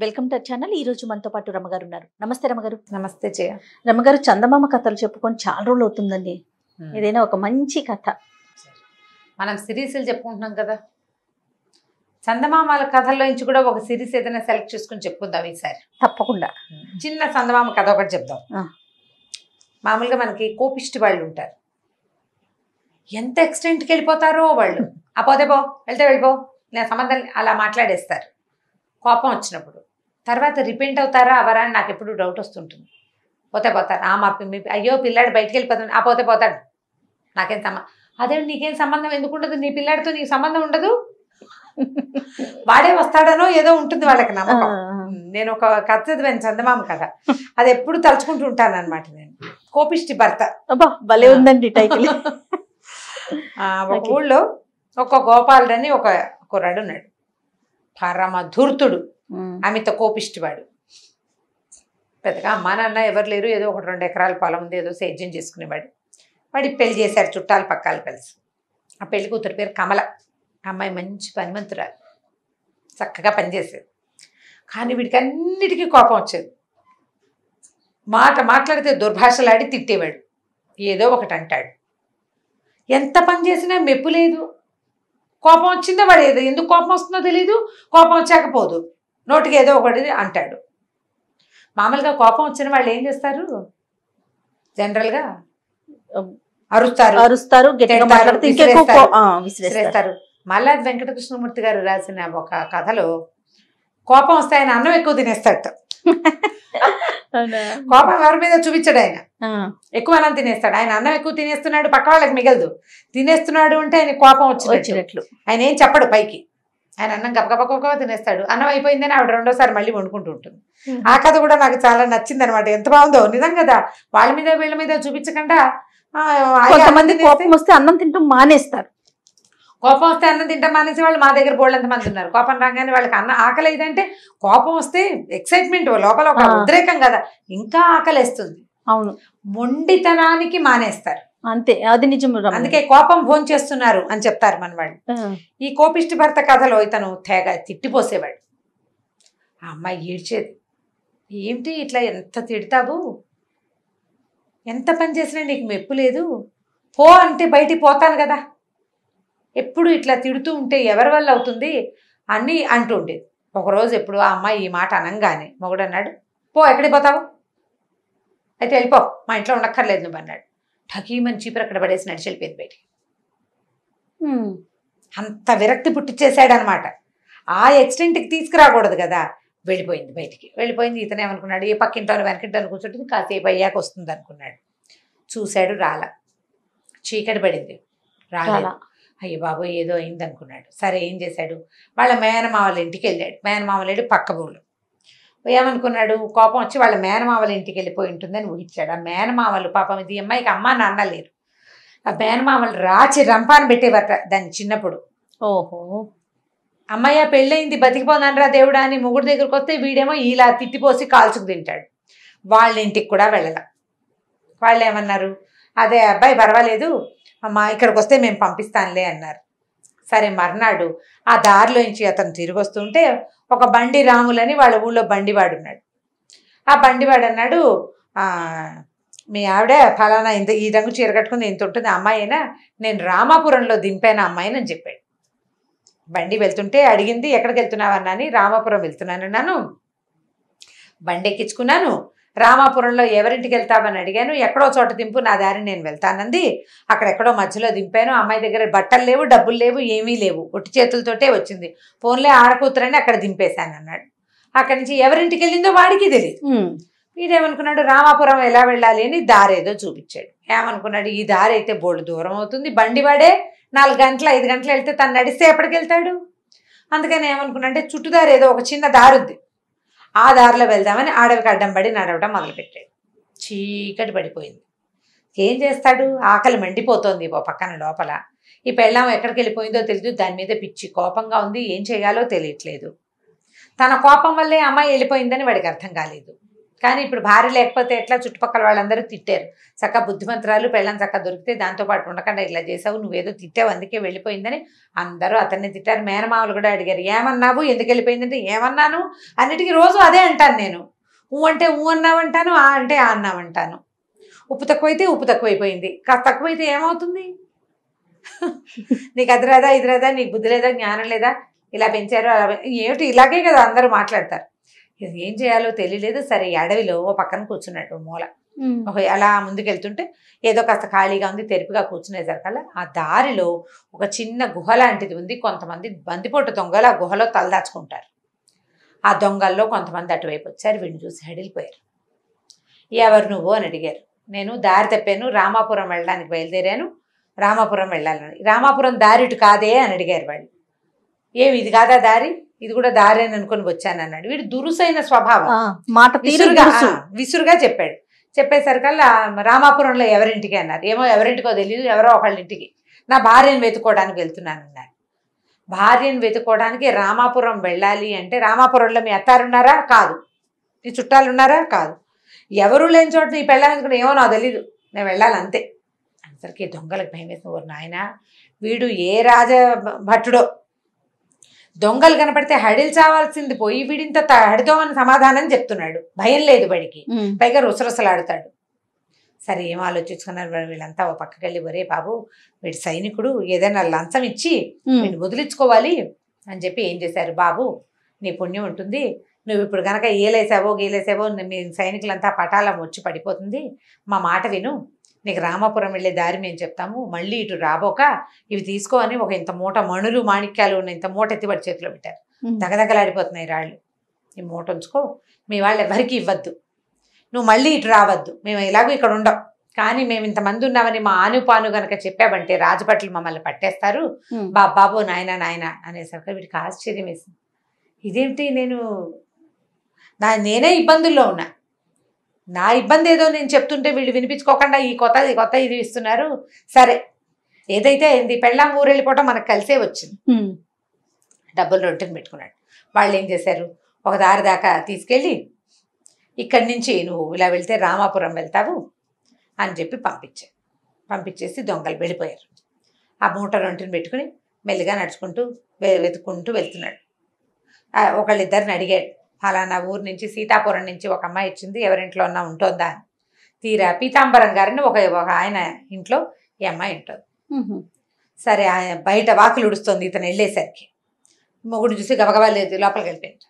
Welcome to channel. ఈ రోజు మనతో పాటు రమగారు ఉన్నారు. నమస్తే రమగారు. నమస్తే జయ. రమగారు, చందమామ కథలు చెప్పుకొని చాలా రోజులు అవుతుందండి. ఏదైనా ఒక మంచి కథ. మనం సిరీస్లు చెప్పుకుంటున్నాం కదా, చందమామల కథల్లో నుంచి కూడా ఒక సిరీస్ ఏదైనా సెలెక్ట్ చేసుకుని చెప్పుకుందాం ఈసారి. తప్పకుండా. చిన్న చందమామ కథ ఒకటి చెప్దాం. మామూలుగా మనకి కోపిష్టి వాళ్ళు ఉంటారు. ఎంత ఎక్స్టెంట్కి వెళ్ళిపోతారో వాళ్ళు. ఆ పోతే పో, వెళ్తే వెళ్ళిపో, నేను సంబంధం అలా మాట్లాడేస్తారు కోపం వచ్చినప్పుడు. తర్వాత రిపెంట్ అవుతారా అవరా అని నాకు ఎప్పుడు డౌట్ వస్తుంటుంది. పోతే పోతారు. అయ్యో పిల్లాడు బయటికి వెళ్ళిపోతాడు, ఆ పోతే పోతాడు, నాకేం అదే నీకేం సంబంధం ఎందుకు ఉండదు, నీ పిల్లాడితో నీకు సంబంధం ఉండదు, వాడే వస్తాడనో ఏదో ఉంటుంది వాళ్ళకి నమ్మకం. నేను ఒక కథ చదివాను, చందమామ కథ. అది ఎప్పుడు తలుచుకుంటూ ఉంటాను అనమాట నేను. కోపిష్టి భర్త. భలే ఉందండి టైటిల్. ఒక ఊళ్ళో ఒక గోపాలుడు అని ఒక కుర్రాడు ఉన్నాడు. పరమ ధూర్తుడు, అమిత కోపిష్టివాడు. పెద్దగా అమ్మా నాన్న ఎవరు లేరు, ఏదో 1-2 ఎకరాల పొలం ఉంది, ఏదో సేద్యం చేసుకునేవాడు. వాడికి పెళ్లి చేశారు చుట్టాలు పక్కాలు కలిసి. ఆ పెళ్లి కూతురు పేరు కమల. అమ్మాయి మంచి పనిమంతురాలు, చక్కగా పనిచేసేది. కానీ వీడికి అన్నిటికీ కోపం వచ్చేది. మాట్లాడితే దుర్భాషలాడి తిట్టేవాడు, ఏదో ఒకటి అంటాడు. ఎంత పని చేసినా మెప్పు లేదు. కోపం వచ్చిందో వాడు ఏదో ఎందుకు కోపం వస్తుందో తెలీదు, కోపం వచ్చాకపోదు, నోటికి ఏదో ఒకటి అంటాడు. మామూలుగా కోపం వచ్చిన వాళ్ళు ఏం చేస్తారు, జనరల్గా అరుస్తారు, విసిరేస్తారు. మల్లాది వెంకటకృష్ణమూర్తి గారు రాసిన ఒక కథలో కోపం వస్తే ఆయన అన్నం ఎక్కువ తినేస్తాడట. కోపం ఎవరి మీద చూపించాడు, ఆయన ఎక్కువ అన్నం తినేస్తాడు. ఆయన అన్నం ఎక్కువ తినేస్తున్నాడు, పక్క వాళ్ళకి మిగలదు, తినేస్తున్నాడు అంటే ఆయన కోపం వచ్చినట్లు. ఆయన ఏం చెప్పడు పైకి, ఆయన అన్నం గబగబ తినేస్తాడు. అన్నం అయిపోయిందని ఆవిడ రెండోసారి మళ్ళీ వండుకుంటూ ఉంటుంది. ఆ కథ కూడా నాకు చాలా నచ్చింది అనమాట. ఎంత బాగుందో నిజం కదా. వాళ్ళ మీద వీళ్ళ మీద చూపించకుండా కొంతమంది కోపం వస్తే అన్నం తింటూ మానేస్తారు. కోపం వస్తే అన్నం తింటాం మానేసి వాళ్ళు మా దగ్గర బోళ్ళంత మంది ఉన్నారు. కోపం రాగానే వాళ్ళకి ఆకలి అయిందంటే, కోపం వస్తే ఎక్సైట్మెంట్ లోపల ఒక ఉద్రేకం కదా, ఇంకా ఆకలిస్తుంది. అవును, మొండితనానికి మానేస్తారు అంతే, అది నిజం. అందుకే కోపం భోంచేస్తున్నారు అని చెప్తారు మన వాళ్ళు. ఈ కోపిష్టి భర్త కథలో ఇతను తెగ తిట్టిపోసేవాడు. ఆ అమ్మాయి ఏడ్చేది, ఏమిటి ఇట్లా ఎంత తిడతావు, ఎంత పని చేసినా నీకు మెప్పు లేదు, పో అంటే బయటికి పోతాను కదా, ఎప్పుడు ఇట్లా తిడుతూ ఉంటే ఎవరి వల్ల అవుతుంది అని అంటూ ఉండేది. ఒకరోజు ఎప్పుడు ఆ అమ్మాయి ఈ మాట అనంగానే మొగుడు అన్నాడు, పో ఎక్కడికి పోతావు, అయితే వెళ్ళిపో, మా ఇంట్లో ఉండక్కర్లేదు నువ్వు అన్నాడు. ఠకీమని చీపురు అక్కడ పడేసి నడిచి వెళ్ళిపోయింది బయటికి. అంత విరక్తి పుట్టించేసాడు అనమాట. ఆ ఎక్స్టెంట్కి తీసుకురాకూడదు కదా. వెళ్ళిపోయింది బయటికి. వెళ్ళిపోయింది. ఇతనే అనుకున్నాడు, ఏ పక్కింటోని వెనకింటోని కూర్చుంటుంది, కాసేపు అయ్యాక వస్తుంది అనుకున్నాడు. చూశాడు, రాల. చీకటి పడింది, రాల. అయ్యో బాబోయ్ ఏదో అయింది అనుకున్నాడు. సరే ఏం చేశాడు, వాళ్ళ మేనమావల ఇంటికి వెళ్ళాడు. మేనమావల ఇంటి పక్క ఊళ్ళు. ఏమనుకున్నాడు, కోపం వచ్చి వాళ్ళ మేనమావల ఇంటికి వెళ్ళిపోయి ఉంటుందని ఊహించాడు. ఆ మేనమావలు పాపం, ఇది అమ్మాయికి అమ్మ నాన్న లేరు. ఆ మేనమావలు రాచి రంపాన పెట్టేవారట దాన్ని చిన్నప్పుడు. ఓహో, అమ్మాయి పెళ్ళయింది బతికిపోదానరా దేవుడా అని మొగుడు దగ్గరికి వస్తే వీడేమో ఇలా తిట్టిపోసి కాల్చుకు తింటాడు. వాళ్ళ ఇంటికి కూడా వెళ్ళాల. వాళ్ళు ఏమన్నారు, అదే అబ్బాయి పర్వాలేదు అమ్మా, ఇక్కడికి వస్తే మేము పంపిస్తానులే అన్నారు. సరే మర్నాడు ఆ దారిలోంచి అతను తిరిగి వస్తుంటే ఒక బండి రాములని వాళ్ళ ఊళ్ళో బండివాడు ఉన్నాడు. ఆ బండివాడు అన్నాడు, మీ ఆవిడ ఫలానా ఇంత ఈ రంగు చీర కట్టుకుని ఇంత ఉంటుంది అమ్మాయి అయినా, నేను రామాపురంలో దింపాను అమ్మాయిని అని చెప్పాడు. బండి వెళ్తుంటే అడిగింది, ఎక్కడికి వెళ్తున్నావు అన్నాని, రామాపురం వెళ్తున్నానన్నాను, బండి ఎక్కించుకున్నాను, రామాపురంలో ఎవరింటికి వెళ్తావని అడిగాను, ఎక్కడో చోట దింపు నా దారి నేను వెళ్తానంది, అక్కడెక్కడో మధ్యలో దింపాను, అమ్మాయి దగ్గర బట్టలు లేవు, డబ్బులు లేవు, ఏమీ లేవు, ఒట్టి చేతులతోటే వచ్చింది, ఫోన్లే ఆడకూతురని అక్కడ దింపేశాను అన్నాడు. అక్కడి నుంచి ఎవరింటికి వెళ్ళిందో వాడికి తెలియదు. వీడేమనుకున్నాడు, రామాపురం ఎలా వెళ్ళాలి అని దారి ఏదో చూపించాడు. ఏమనుకున్నాడు, ఈ దారి అయితే బోల్డు దూరం అవుతుంది, బండి వాడే 4 గంటలు 5 గంటలు వెళ్తే తను నడిస్తే ఎప్పటికి వెళ్తాడు. అందుకని ఏమనుకున్నాడంటే చుట్టుదారి ఏదో ఒక చిన్న దారి ఉంది, ఆ దారిలో వెళ్దామని అడవికి అడ్డం పడి నడవడం మొదలుపెట్టాడు. చీకటి పడిపోయింది. ఏం చేస్తాడు, ఆకలి మండిపోతోంది ఓ పక్కన లోపల. ఈ పెళ్ళాం ఎక్కడికి వెళ్ళిపోయిందో తెలియదు, దాని మీద పిచ్చి కోపంగా ఉంది, ఏం చేయాలో తెలియట్లేదు. తన కోపం వల్లే అమ్మాయి వెళ్ళిపోయిందని వాడికి అర్థం కాలేదు. కానీ ఇప్పుడు భార్య లేకపోతే ఎట్లా, చుట్టుపక్కల వాళ్ళందరూ తిట్టారు. చక్కగా బుద్ధిమంతురాలు పెళ్ళం చక్కగా దొరికితే దాంతోపాటు ఉండకుండా ఇలా చేసావు, నువ్వేదో తిట్టావు అందుకే వెళ్ళిపోయిందని అందరూ అతన్ని తిట్టారు. మేనమామలు కూడా అడిగారు, ఏమన్నావు, ఎందుకు వెళ్ళిపోయిందంటే ఏమన్నాను, అన్నిటికీ రోజు అదే అంటాను నేను. ఊ అంటే ఊ అన్నావంటాను, ఆ అంటే ఆ అన్నావంటాను. ఉప్పు తక్కువైతే ఉప్పు తక్కువైపోయింది, కాస్త తక్కువైతే ఏమవుతుంది? నీకు అది రాదా ఇది రాదా, నీకు బుద్ధి లేదా జ్ఞానం లేదా, ఇలా పెంచారు అలా ఏమిటి, ఇలాగే కదా అందరూ మాట్లాడతారు. ఇది ఏం చేయాలో తెలియలేదు. సరే అడవిలో ఓ పక్కన కూర్చున్నాడు మూల. అలా ముందుకెళ్తుంటే ఏదో కాస్త ఖాళీగా ఉంది, తెరిపిగా కూర్చునేసరికల్లా ఆ దారిలో ఒక చిన్న గుహ లాంటిది ఉంది. కొంతమంది బందిపోటు దొంగలు ఆ గుహలో తలదాచుకుంటారు. ఆ దొంగల్లో కొంతమంది అటువైపు వచ్చారు. వీడిని చూసి హడిలిపోయారు. ఎవరు నువ్వు అని అడిగారు. నేను దారి తప్పాను, రామాపురం వెళ్ళడానికి బయలుదేరాను, రామాపురం వెళ్ళాలని. రామాపురం దారి ఇటు కాదే అని అడిగారు వాళ్ళు. ఏమి ఇది కాదా దారి, ఇది కూడా దారి అని అనుకుని వచ్చాను అన్నాడు. వీడు దురుసైన స్వభావం, మాట విసురుగా చెప్పాడు. చెప్పేసరికల్లా రామాపురంలో ఎవరింటికి అన్నారు. ఏమో ఎవరింటికో తెలియదు, ఎవరో ఒకళ్ళ ఇంటికి, నా భార్యను వెతుక్కోవడానికి వెళ్తున్నాను అన్నారు. భార్యను వెతుక్కోవడానికి రామాపురం వెళ్ళాలి అంటే, రామాపురంలో మీ అత్తారున్నారా? కాదు. నీ చుట్టాలు ఉన్నారా? కాదు. ఎవరు లేని చోట నీ పెళ్ళాలనుకున్నా, ఏమో నాకు తెలీదు, నేను వెళ్ళాలి అంతే. అందరికీ దొంగలకు భయం వేసిన, ఓరు నాయన వీడు ఏ రాజ భట్టుడో, దొంగలు కనపడితే హడిల్ చావాల్సింది పోయి వీడింత హడితోమని సమాధానం చెప్తున్నాడు. భయం లేదు బడికి, పైగా రుసరుసలాడుతాడు. సరే ఏం ఆలోచించుకున్నారు వీళ్ళంతా. ఓ పక్కకి వెళ్ళి, ఒరే బాబు వీడి సైనికుడు, ఏదైనా లంచం ఇచ్చి వీడిని వదిలించుకోవాలి అని చెప్పి ఏం చేశారు, బాబు నీ పుణ్యం ఉంటుంది, నువ్వు ఇప్పుడు కనుక ఏలేసావో గీలేసావో మీ సైనికులంతా పటాలం వచ్చి పడిపోతుంది, మా మాట విను, నీకు రామాపురం వెళ్ళే దారి మేము చెప్తాము, మళ్ళీ ఇటు రాబోక ఇవి తీసుకో అని ఒక ఇంత మూట మణులు మాణిక్యాలు ఉన్న ఇంత మూట ఎత్తిపడి చేతిలో పెట్టారు. దగదగలాడిపోతున్నాయి రాళ్ళు. ఈ మూట ఉంచుకో, మీ వాళ్ళు ఎవరికి ఇవ్వద్దు, నువ్వు మళ్ళీ ఇటు రావద్దు, మేము ఎలాగో ఇక్కడ ఉండం, కానీ మేము ఇంతమంది ఉన్నామని మా ఆనుపాను గనక చెప్పామంటే రాజభట్లు మమ్మల్ని పట్టేస్తారు, బాబో నాయన నాయన అనేసరికి వీడికి ఆశ్చర్యం వేసింది. ఇదేంటి, నేనే ఇబ్బందుల్లో ఉన్నా, నా ఇబ్బంది ఏదో నేను చెప్తుంటే వీళ్ళు వినిపించుకోకుండా ఈ కొత్త ఇది ఇస్తున్నారు. సరే ఏదైతే అయింది, పెళ్ళాం ఊరు వెళ్ళిపోవటం మనకు కలిసే వచ్చింది. డబ్బులు రొట్టెని పెట్టుకున్నాడు. వాళ్ళు ఏం చేశారు, ఒక దారి దాకా తీసుకెళ్ళి ఇక్కడి నుంచి నువ్వు ఇలా వెళ్తే రామాపురం వెళ్తావు అని చెప్పి పంపించేసి దొంగలు వెళ్ళిపోయారు. ఆ మూట రొట్టెని పెట్టుకుని మెల్లిగా నడుచుకుంటూ వెతుక్కుంటూ వెళ్తున్నాడు. ఒకళ్ళిద్దరిని అడిగాడు, ఫలానా ఊరు నుంచి సీతాపురం నుంచి ఒక అమ్మాయి ఇచ్చింది, ఎవరింట్లో ఉన్నా ఉంటుందా అని. తీరా పీతాంబరం గారిని ఒక ఆయన ఇంట్లో ఈ అమ్మాయి ఉంటుంది. సరే ఆయన బయట వాకిలు ఉడుస్తుంది, ఇతను వెళ్ళేసరికి మొగుడు చూసి గబగబా లేదు లోపలికి వెళ్ళిపోయింది.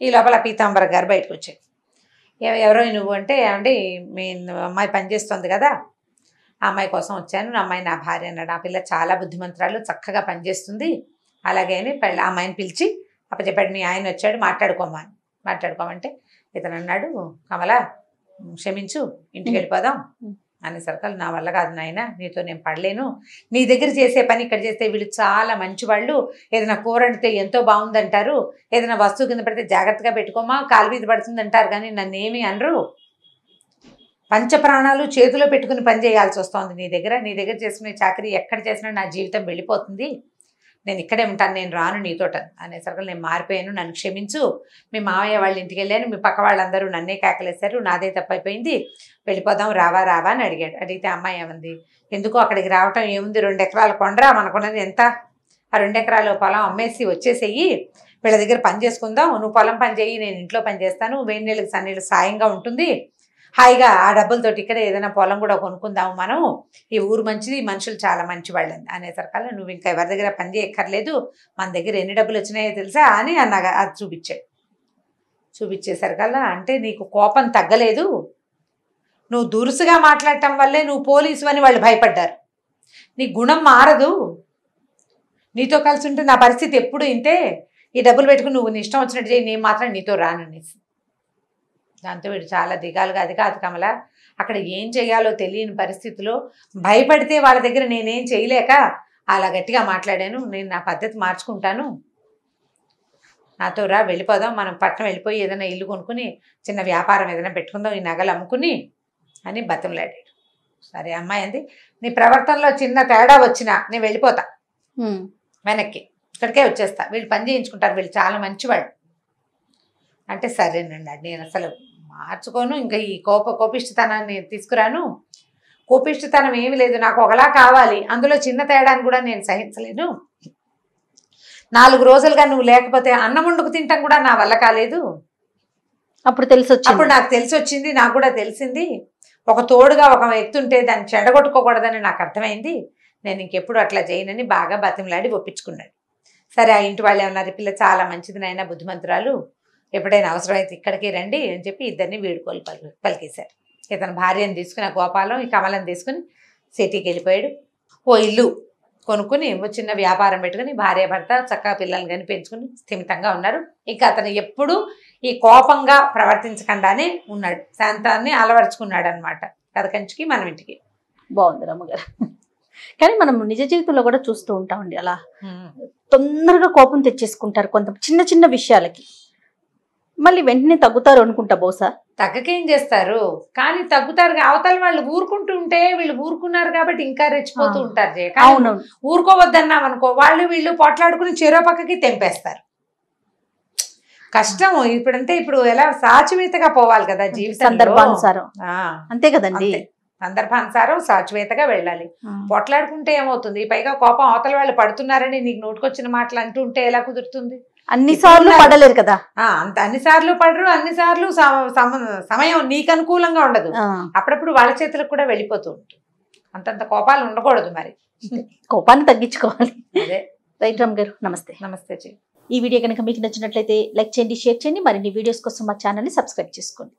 ఈ లోపల పీతాంబరం గారు బయటకు వచ్చాడు. ఎవరో నువ్వు అంటే, ఏమంటే మీ అమ్మాయి పనిచేస్తుంది కదా, ఆ అమ్మాయి కోసం వచ్చాను, నా అమ్మాయి నా భార్య అన్నాడు. ఆ పిల్ల చాలా బుద్ధిమంతురాలు, చక్కగా పనిచేస్తుంది, అలాగే అని అమ్మాయిని పిలిచి అప్పచెప్పాడు. మీ ఆయన వచ్చాడు, మాట్లాడుకోమంటే ఇతను అన్నాడు, కమల క్షమించు, ఇంటికి వెళ్ళిపోదాం అనేసరికి, నా వల్ల కాదు నాయన, నీతో నేను పడలేను, నీ దగ్గర చేసే పని ఇక్కడ చేస్తే వీళ్ళు చాలా మంచివాళ్ళు, ఏదైనా కూర వండితే ఎంతో బాగుందంటారు, ఏదైనా వస్తువు కింద పడితే జాగ్రత్తగా పెట్టుకోమా, కాలు మీద పడుతుంది అంటారు, కానీ నన్ను ఏమీ అనరు, పంచప్రాణాలు చేతిలో పెట్టుకుని పని చేయాల్సి వస్తుంది నీ దగ్గర చేసుకునే చాకరీ ఎక్కడ చేసినా నా జీవితం వెళ్ళిపోతుంది, నేను ఇక్కడే ఉంటాను, నేను రాను నీతోట అనేసరికి, నేను మారిపోయాను, నన్ను క్షమించు, మీ మామయ్య వాళ్ళ ఇంటికి వెళ్ళాను, మీ పక్క వాళ్ళందరూ నన్నే కేకలేశారు, నాదే తప్పైపోయింది, వెళ్ళిపోదాం రావా అని అడిగాడు. అడిగితే అమ్మాయి ఏమంది, ఎందుకు అక్కడికి రావటం ఏముంది, 2 ఎకరాల కొండరా, మనకున్నది ఎంత, ఆ 2 ఎకరాల పొలం అమ్మేసి వచ్చేసేయి, వీళ్ళ దగ్గర పని చేసుకుందాం, నువ్వు పొలం పని చేయి, నేను ఇంట్లో పని చేస్తాను, వేడి నీళ్ళకి సన్నీళ్ళు సాయంగా ఉంటుంది, హాయిగా ఆ డబ్బులతోటి ఇక్కడ ఏదైనా పొలం కూడా కొనుక్కుందాము, మనం ఈ ఊరు మంచిది, మనుషులు చాలా మంచి వాళ్ళని అనేసరికల్లా, నువ్వు ఇంకా ఎవరి దగ్గర పని చేయక్కర్లేదు, మన దగ్గర ఎన్ని డబ్బులు వచ్చినాయో తెలుసా అని అన్నగా అది చూపించేసరికల్లా, అంటే నీకు కోపం తగ్గలేదు, నువ్వు దురుసుగా మాట్లాడటం వల్లే నువ్వు పోలీసు అని వాళ్ళు భయపడ్డారు, నీ గుణం మారదు, నీతో కలిసి ఉంటే నా పరిస్థితి ఎప్పుడు ఇంతే, ఈ డబ్బులు పెట్టుకుని నువ్వు నీ ఇష్టం వచ్చినట్టు చేయి, నేను మాత్రం నీతో రాననేసి. దాంతో వీడు చాలా దిగాలుగా, అది కాదు కమల, అక్కడ ఏం చేయాలో తెలియని పరిస్థితిలో భయపడితే వాళ్ళ దగ్గర నేనేం చేయలేక అలా గట్టిగా మాట్లాడాను, నేను నా పద్ధతి మార్చుకుంటాను, నాతో రా, వెళ్ళిపోదాం, మనం పట్టణం వెళ్ళిపోయి ఏదైనా ఇల్లు కొనుక్కుని చిన్న వ్యాపారం ఏదైనా పెట్టుకుందాం, ఈ నగలు అమ్ముకుని అని బతంలాడాడు. సరే అమ్మాయి అంది, నీ ప్రవర్తనలో చిన్న తేడా వచ్చినా నేను వెళ్ళిపోతా, వెనక్కి ఇక్కడికే వచ్చేస్తా, వీళ్ళు పని చేయించుకుంటారు, వీళ్ళు చాలా మంచివాళ్ళు అంటే. సరేనండి, నేను అసలు మార్చుకోను, ఇంకా ఈ కోపిష్టతనాన్ని తీసుకురాను. కోపిష్టతనం ఏమి లేదు, నాకు ఒకలా కావాలి, అందులో చిన్న తేడాన్ని కూడా నేను సహించలేను. 4 రోజులుగా నువ్వు లేకపోతే అన్నం వండుకు తింటాం కూడా నా వల్ల కాలేదు. అప్పుడు తెలిసి వచ్చింది. అప్పుడు నాకు తెలిసి వచ్చింది, నాకు కూడా తెలిసింది. ఒక తోడుగా ఒక వ్యక్తి ఉంటే దాన్ని చెడగొట్టుకోకూడదని నాకు అర్థమైంది. నేను ఇంకెప్పుడు అట్లా చేయనని బాగా బతిమలాడి ఒప్పించుకున్నాడు. సరే, ఆ ఇంటి వాళ్ళు ఏమన్నారు, పిల్ల చాలా మంచిది నాయన, బుద్ధిమంతురాలు, ఎప్పుడైనా అవసరమైతే ఇక్కడికి రండి అని చెప్పి ఇద్దరిని వీడుకోలు పలికేశారు. ఇతను భార్యను తీసుకుని, ఆ గోపాలం ఈ కమలను తీసుకుని సిటీకి వెళ్ళిపోయాడు. ఓ ఇల్లు కొనుక్కుని చిన్న వ్యాపారం పెట్టుకుని భార్య భర్త చక్కగా పిల్లల్ని కానీ పెంచుకుని స్థిమితంగా ఉన్నారు. ఇక అతను ఎప్పుడు ఈ కోపంగా ప్రవర్తించకుండానే ఉన్నాడు, శాంతాన్ని అలవరుచుకున్నాడు అనమాట. కథ కంచికి మనం ఇంటికి. బాగుంది రమ్మగారు. కానీ మనం నిజ జీవితంలో కూడా చూస్తూ ఉంటామండి, అలా తొందరగా కోపం తెచ్చేసుకుంటారు కొంత చిన్న చిన్న విషయాలకి, మళ్ళీ వెంటనే తగ్గుతారు అనుకుంటా. బహుశా తగ్గకేం చేస్తారు, కానీ తగ్గుతారు. అవతల వాళ్ళు ఊరుకుంటూ ఉంటే వీళ్ళు ఊరుకున్నారు కాబట్టి ఇంకా రెచ్చిపోతూ ఉంటారు. అవునవును, ఊరుకోవద్దన్నాం అనుకో, వాళ్ళు వీళ్ళు పోట్లాడుకుని చెరో పక్కకి తెంపేస్తారు. కష్టం. ఇప్పుడు ఎలా సాచువేతగా పోవాలి కదా జీవితం, సందర్భానుసారం. అంతే కదండి, సందర్భానుసారం సాచువేతగా వెళ్ళాలి. పోట్లాడుకుంటే ఏమవుతుంది, పైగా కోపం అవతల వాళ్ళు పడుతున్నారని నీకు నోటుకొచ్చిన మాటలు అంటూ ఉంటే ఎలా కుదురుతుంది? అన్నిసార్లు పడలేరు కదా. అన్నిసార్లు పడరు, అన్నిసార్లు సమయం నీకు అనుకూలంగా ఉండదు. అప్పుడప్పుడు వాళ్ళ చేతులకు కూడా వెళ్ళిపోతూ ఉంటుంది. అంతంత కోపాలు ఉండకూడదు, మరి కోపాన్ని తగ్గించుకోవాలి. అదే. రైట్ రామ్ గారు, నమస్తే. నమస్తే. ఈ వీడియో కనుక మీకు నచ్చినట్లయితే లైక్ చేయండి, షేర్ చేయండి. మరిన్ని వీడియోస్ కోసం మా ఛానల్ని సబ్స్క్రైబ్ చేసుకోండి.